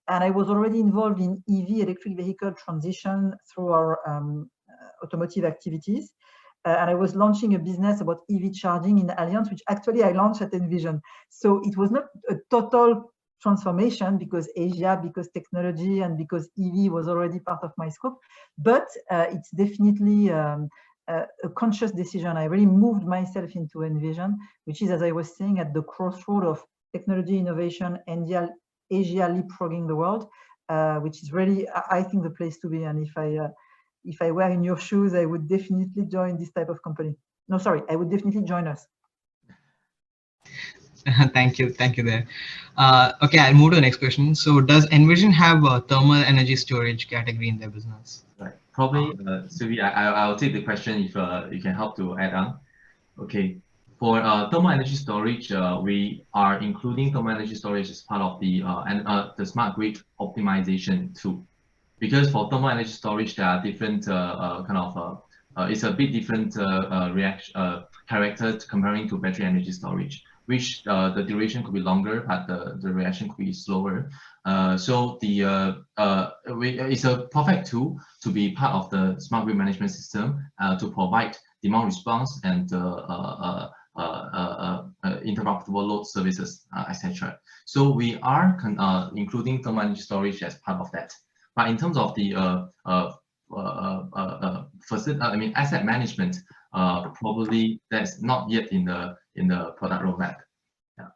And I was already involved in EV, electric vehicle transition, through our automotive activities. And I was launching a business about EV charging in Allianz, which actually I launched at Envision. So it was not a total transformation because Asia, because technology, and because EV was already part of my scope. But it's definitely a conscious decision. I really moved myself into Envision, which is, as I was saying, at the crossroad of technology, innovation, and Asia leapfrogging the world, which is really, I think, the place to be. And if I were in your shoes, I would definitely join this type of company. No, sorry, I would definitely join us. Thank you there. Okay, I'll move to the next question. So does Envision have a thermal energy storage category in their business? Right. Probably, Sylvie, I'll take the question if you can help to add on. Okay. For thermal energy storage, we are including thermal energy storage as part of the smart grid optimization tool. Because for thermal energy storage, there are different it's a bit different character comparing to battery energy storage, which the duration could be longer, but the reaction could be slower. So it's a perfect tool to be part of the smart grid management system to provide demand response and interruptible load services, etc. So we are including thermal energy storage as part of that. But in terms of the asset management, probably that's not yet in the product roadmap. Yeah.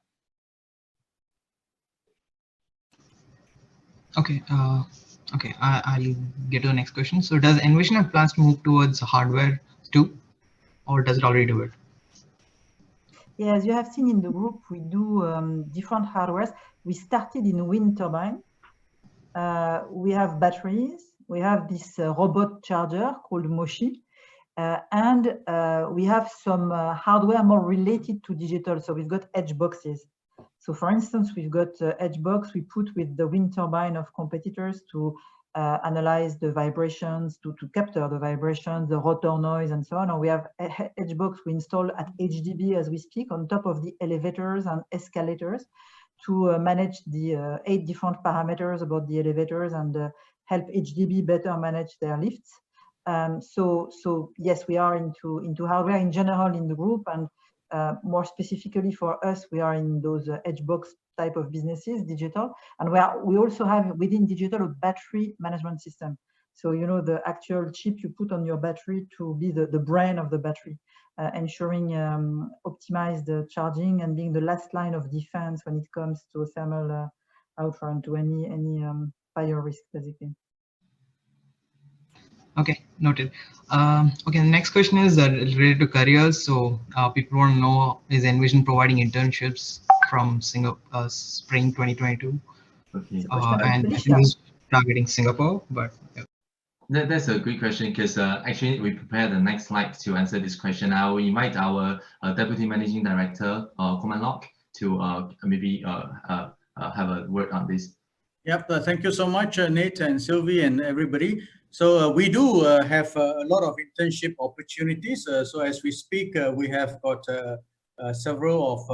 Okay. Okay. I'll get to the next question. So does Envision have plans to move towards hardware too, or does it already do it? Yeah, as you have seen in the group, we do different hardwares. We started in wind turbine. We have batteries. We have this robot charger called Moshi. And we have some hardware more related to digital. So we've got edge boxes. So for instance, we've got edge box we put with the wind turbine of competitors to analyze the vibrations, to capture the vibrations, the rotor noise, and so on. Or we have edge box we install at HDB as we speak on top of the elevators and escalators to manage the 8 different parameters about the elevators and help HDB better manage their lifts. So yes, we are into hardware in general in the group, and more specifically for us, we are in those edge box type of businesses, digital, and we also have within digital a battery management system. So the actual chip you put on your battery to be the brain of the battery, ensuring optimized charging and being the last line of defense when it comes to thermal outrun, to any fire risk, basically. Okay, noted. Okay, the next question is related to careers. So people want to know, is Envision providing internships from spring 2022? Okay. And I think this is targeting Singapore, but yeah. That's a good question, because actually we prepared the next slide to answer this question. I will invite our Deputy Managing Director, Common Lock, to maybe have a word on this. Yep, thank you so much, Nate and Sylvie and everybody. So we do have a lot of internship opportunities. So as we speak, we have got several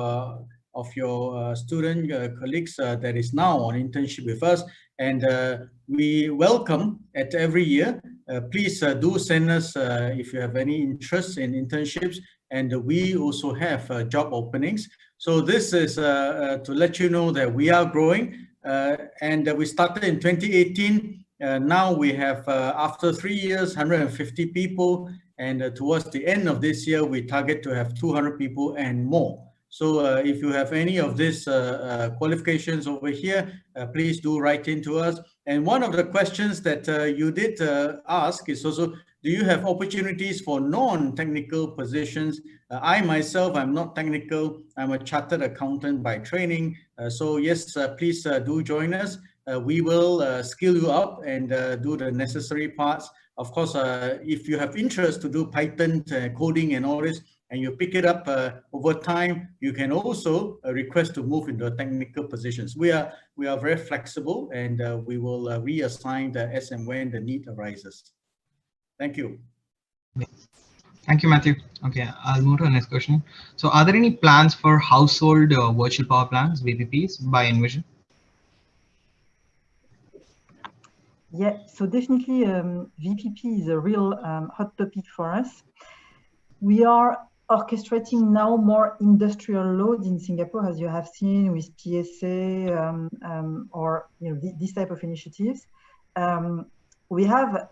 of your student colleagues that is now on internship with us, and we welcome at every year please do send us if you have any interest in internships, and we also have job openings. So this is to let you know that we are growing, and we started in 2018. Now we have, after 3 years, 150 people, and towards the end of this year, we target to have 200 people and more. So if you have any of these qualifications over here, please do write into us. And one of the questions that you did ask is also, do you have opportunities for non-technical positions? I myself, I'm not technical. I'm a chartered accountant by training. So yes, please do join us. We will skill you up and do the necessary parts. Of course, if you have interest to do Python coding and all this, and you pick it up over time, you can also request to move into technical positions. We are very flexible, and we will reassign as and when the need arises. Thank you. Thank you, Matthew. Okay, I'll move to the next question. So are there any plans for household virtual power plants, VPPs, by Envision? Yeah, so definitely VPP is a real hot topic for us. We are orchestrating now more industrial loads in Singapore, as you have seen with PSA or this type of initiatives. We have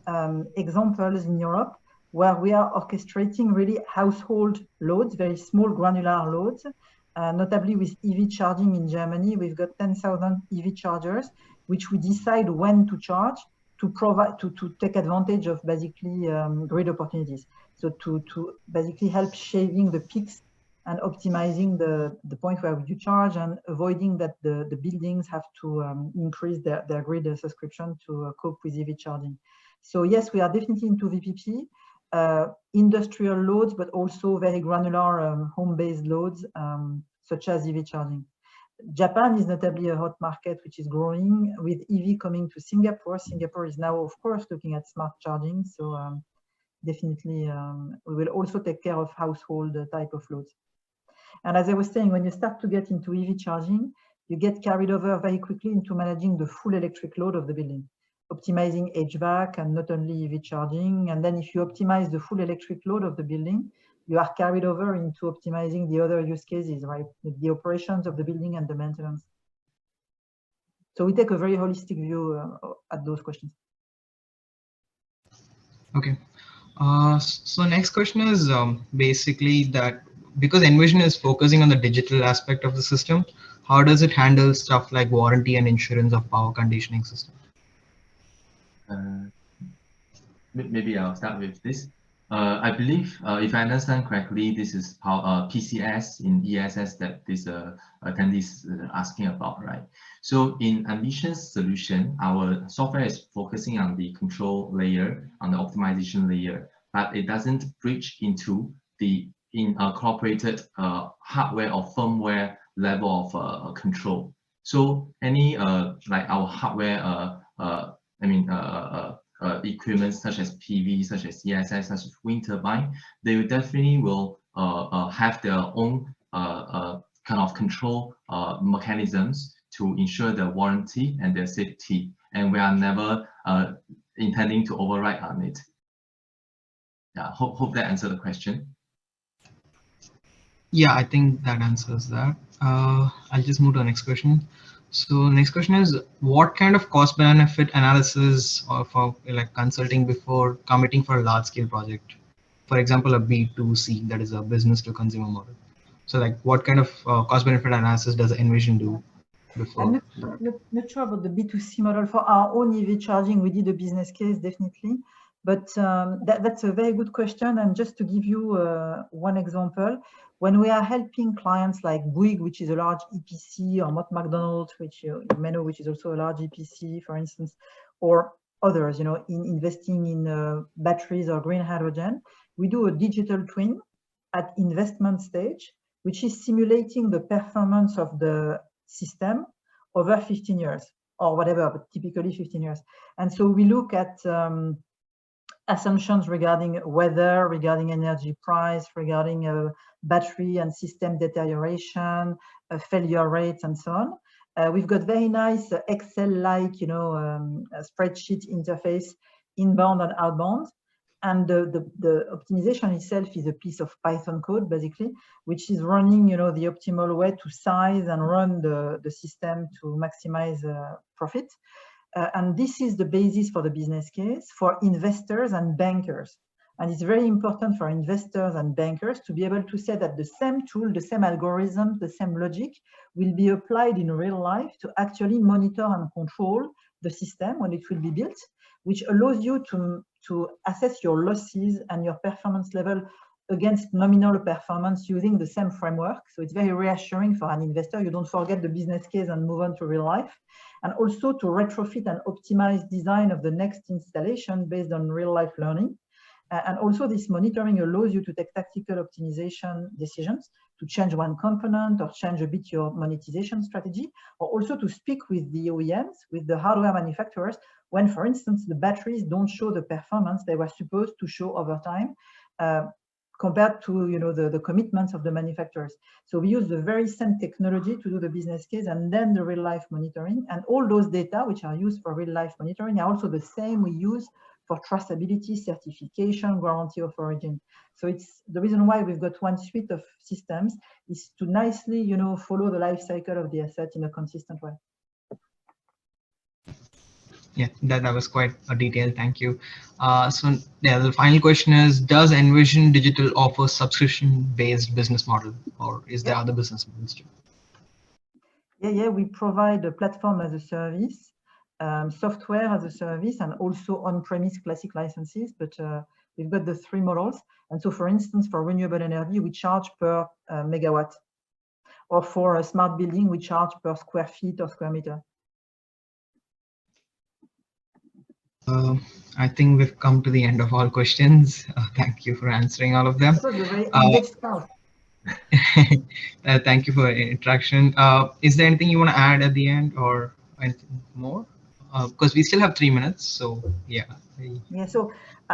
examples in Europe where we are orchestrating really household loads, very small granular loads, notably with EV charging in Germany. We've got 10,000 EV chargers, which we decide when to charge to provide to take advantage of basically grid opportunities. So to basically help shaving the peaks and optimizing the point where you charge and avoiding that the buildings have to increase their grid subscription to cope with EV charging. So yes, we are definitely into VPP, industrial loads, but also very granular home-based loads, such as EV charging. Japan is notably a hot market, which is growing with EV coming to Singapore. Singapore is now, of course, looking at smart charging. So definitely, we will also take care of household type of loads. And as I was saying, when you start to get into EV charging, you get carried over very quickly into managing the full electric load of the building, optimizing HVAC and not only EV charging. And then if you optimize the full electric load of the building, you are carried over into optimizing the other use cases, right? The operations of the building and the maintenance. So we take a very holistic view at those questions. Okay. So next question is basically that because Envision is focusing on the digital aspect of the system, how does it handle stuff like warranty and insurance of power conditioning system? Maybe I'll start with this. I believe, if I understand correctly, this is how PCS in ESS that this attendee is asking about, right? So in Envision's solution, our software is focusing on the control layer, on the optimization layer, but it doesn't bridge into the incorporated hardware or firmware level of control. So any like our hardware, equipment such as PV, such as ESS, such as wind turbine, they definitely will have their own kind of control mechanisms to ensure their warranty and their safety. And we are never intending to override on it. Yeah, hope that answered the question. Yeah, I think that answers that. I'll just move to the next question. So next question is, what kind of cost benefit analysis or for like consulting before committing for a large scale project? For example, a B2C, that is a business to consumer model. So like what kind of cost benefit analysis does Envision do before? I'm not sure about the B2C model. For our own EV charging, we did a business case, definitely. But that's a very good question. And just to give you one example, when we are helping clients like Bouygues, which is a large EPC, or Mott MacDonald, which you may know, which is also a large EPC, for instance, or others, in investing in batteries or green hydrogen, we do a digital twin at investment stage, which is simulating the performance of the system over 15 years or whatever, but typically 15 years. And so we look at assumptions regarding weather, regarding energy price, regarding battery and system deterioration, failure rates, and so on. We've got very nice Excel-like, spreadsheet interface inbound and outbound. And the optimization itself is a piece of Python code, basically, which is running, the optimal way to size and run the system to maximize profit. And this is the basis for the business case for investors and bankers. And it's very important for investors and bankers to be able to say that the same tool, the same algorithm, the same logic will be applied in real life to actually monitor and control the system when it will be built, which allows you to assess your losses and your performance level against nominal performance using the same framework. So it's very reassuring for an investor. You don't forget the business case and move on to real life. And also to retrofit and optimize design of the next installation based on real life learning. And also this monitoring allows you to take tactical optimization decisions to change one component or change a bit your monetization strategy, or also to speak with the OEMs, with the hardware manufacturers, when, for instance, the batteries don't show the performance they were supposed to show over time, compared to the commitments of the manufacturers. So we use the very same technology to do the business case and then the real life monitoring. And all those data which are used for real life monitoring are also the same we use for traceability, certification, guarantee of origin. So it's the reason why we've got one suite of systems is to nicely, follow the life cycle of the asset in a consistent way. Yeah, that was quite a detail. Thank you. So yeah, the final question is, does Envision Digital offer subscription-based business model, or is there other business models too? Yeah, we provide a platform as a service, software as a service, and also on-premise classic licenses, but we've got the three models. And so, for instance, for renewable energy, we charge per megawatt, or for a smart building, we charge per square feet or square meter. I think we've come to the end of all questions. Thank you for answering all of them. So you're very engaged now. Thank you for interaction. Is there anything you want to add at the end or anything more? Because we still have 3 minutes, so yeah. Yeah, so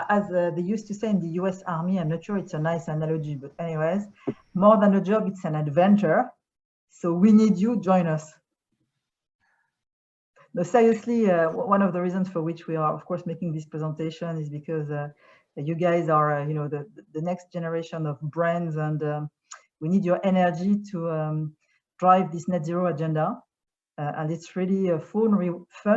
as they used to say in the US Army, I'm not sure it's a nice analogy, but anyways, more than a job, it's an adventure. So we need you, join us. No, seriously, one of the reasons for which we are, of course, making this presentation is because you guys are, the next generation of brands, and we need your energy to drive this net zero agenda. And it's really fun,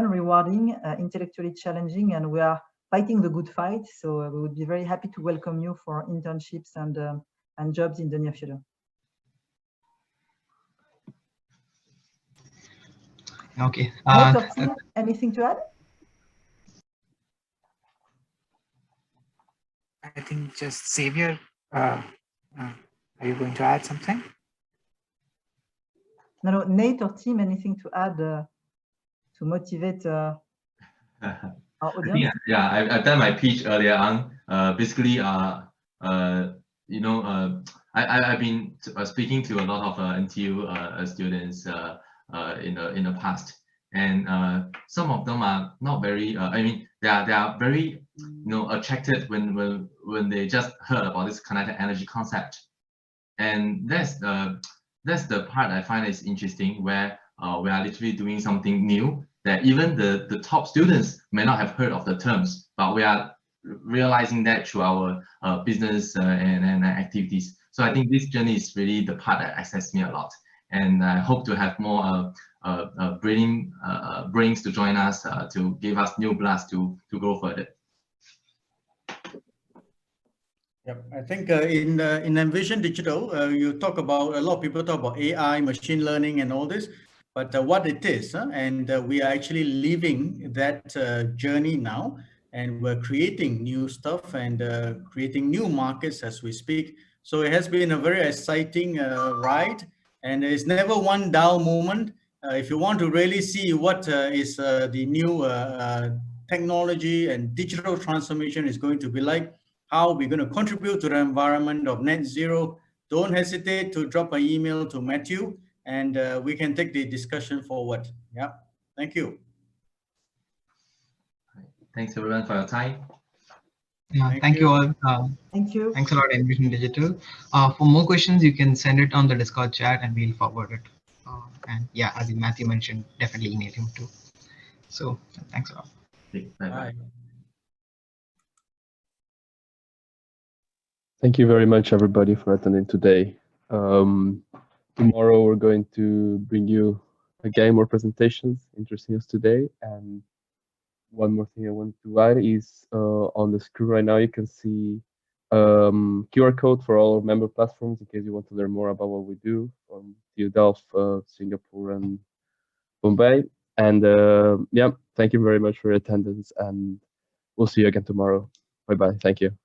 rewarding, intellectually challenging, and we are fighting the good fight. So we would be very happy to welcome you for internships and jobs in the near future. Okay. Anything to add? I think just Xavier, are you going to add something? No, Nate or team, anything to add to motivate our audience? Yeah, I've done my pitch earlier on. Basically, I've been speaking to a lot of NTU students in the past, and some of them are not very. They are very attracted when they just heard about this kinetic energy concept, and that's the part I find is interesting, where we are literally doing something new that even the top students may not have heard of the terms, but we are realizing that through our business and activities. So I think this journey is really the part that excites me a lot, and I hope to have more brains to join us to give us new blast to go further. Yep, I think in Envision Digital, you talk about, a lot of people talk about AI, machine learning and all this, but what it is, and we are actually living that journey now, and we're creating new stuff and creating new markets as we speak. So it has been a very exciting ride, and there's never one dull moment. If you want to really see what is the new technology and digital transformation is going to be like, how we're going to contribute to the environment of net zero, don't hesitate to drop an email to Matthew, and we can take the discussion forward. Yeah, thank you. Thanks everyone for your time. Yeah, thank you all. Thank you. Thanks a lot, Envision Digital. For more questions, you can send it on the Discord chat and we'll forward it. And yeah, as Matthew mentioned, definitely email him too. So thanks a lot. Bye-bye. Thank you very much, everybody, for attending today. Tomorrow, we're going to bring you again more presentations interesting as today. And one more thing I want to add is on the screen right now, you can see QR code for all our member platforms in case you want to learn more about what we do from TU Delft, Singapore, and Bombay. And yeah, thank you very much for your attendance, and we'll see you again tomorrow. Bye-bye. Thank you.